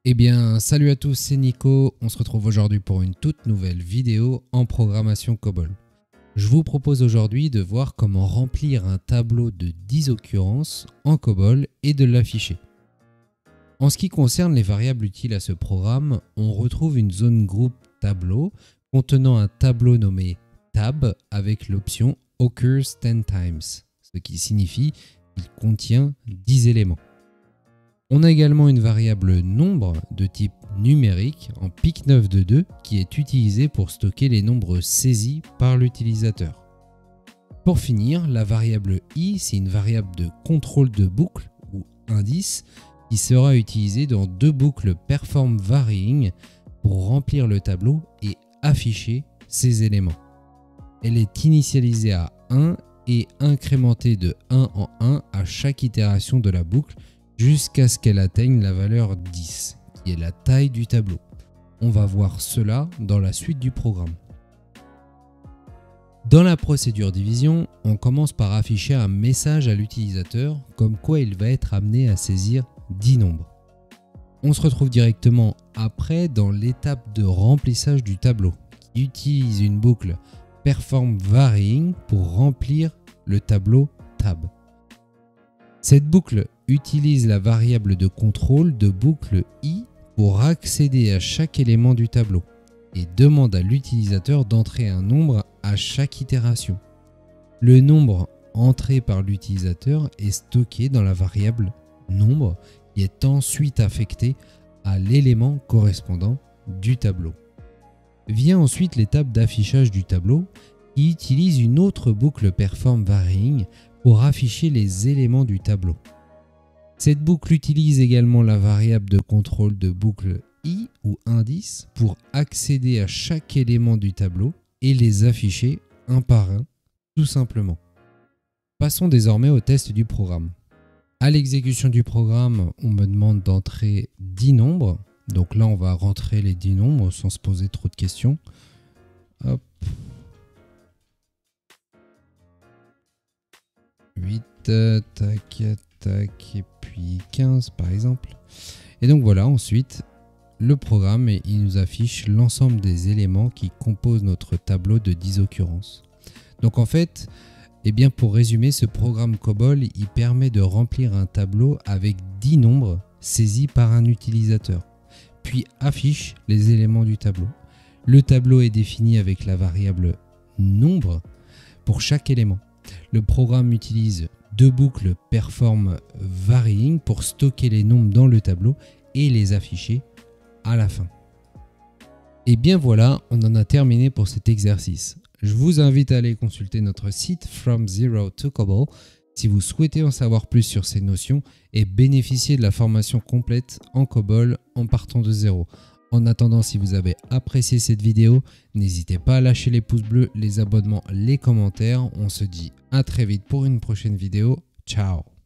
Eh bien, salut à tous, c'est Nico. On se retrouve aujourd'hui pour une toute nouvelle vidéo en programmation COBOL. Je vous propose aujourd'hui de voir comment remplir un tableau de 10 occurrences en COBOL et de l'afficher. En ce qui concerne les variables utiles à ce programme, on retrouve une zone groupe tableau contenant un tableau nommé tab avec l'option occurs 10 times, ce qui signifie qu'il contient 10 éléments. On a également une variable nombre de type numérique en pic9 de 2 qui est utilisée pour stocker les nombres saisis par l'utilisateur. Pour finir, la variable i, c'est une variable de contrôle de boucle ou indice qui sera utilisée dans deux boucles perform varying pour remplir le tableau et afficher ces éléments. Elle est initialisée à 1 et incrémentée de 1 en 1 à chaque itération de la boucle jusqu'à ce qu'elle atteigne la valeur 10, qui est la taille du tableau. On va voir cela dans la suite du programme. Dans la procédure division, on commence par afficher un message à l'utilisateur comme quoi il va être amené à saisir 10 nombres. On se retrouve directement après dans l'étape de remplissage du tableau, qui utilise une boucle perform varying pour remplir le tableau tab. Cette boucle utilise la variable de contrôle de boucle i pour accéder à chaque élément du tableau et demande à l'utilisateur d'entrer un nombre à chaque itération. Le nombre entré par l'utilisateur est stocké dans la variable nombre qui est ensuite affecté à l'élément correspondant du tableau. Vient ensuite l'étape d'affichage du tableau qui utilise une autre boucle perform varying pour afficher les éléments du tableau. Cette boucle utilise également la variable de contrôle de boucle i ou indice pour accéder à chaque élément du tableau et les afficher un par un, tout simplement. Passons désormais au test du programme. À l'exécution du programme, on me demande d'entrer 10 nombres. Donc là, on va rentrer les 10 nombres sans se poser trop de questions. Hop. 8, tac, tac, et puis 15 par exemple. Et donc voilà, ensuite, le programme, il nous affiche l'ensemble des éléments qui composent notre tableau de 10 occurrences. Donc en fait, eh bien pour résumer, ce programme COBOL, il permet de remplir un tableau avec 10 nombres saisis par un utilisateur, puis affiche les éléments du tableau. Le tableau est défini avec la variable nombre pour chaque élément. Le programme utilise deux boucles perform varying pour stocker les nombres dans le tableau et les afficher à la fin. Et bien voilà, on en a terminé pour cet exercice. Je vous invite à aller consulter notre site From Zero to COBOL si vous souhaitez en savoir plus sur ces notions et bénéficier de la formation complète en COBOL en partant de zéro. En attendant, si vous avez apprécié cette vidéo, n'hésitez pas à lâcher les pouces bleus, les abonnements, les commentaires. On se dit à très vite pour une prochaine vidéo. Ciao!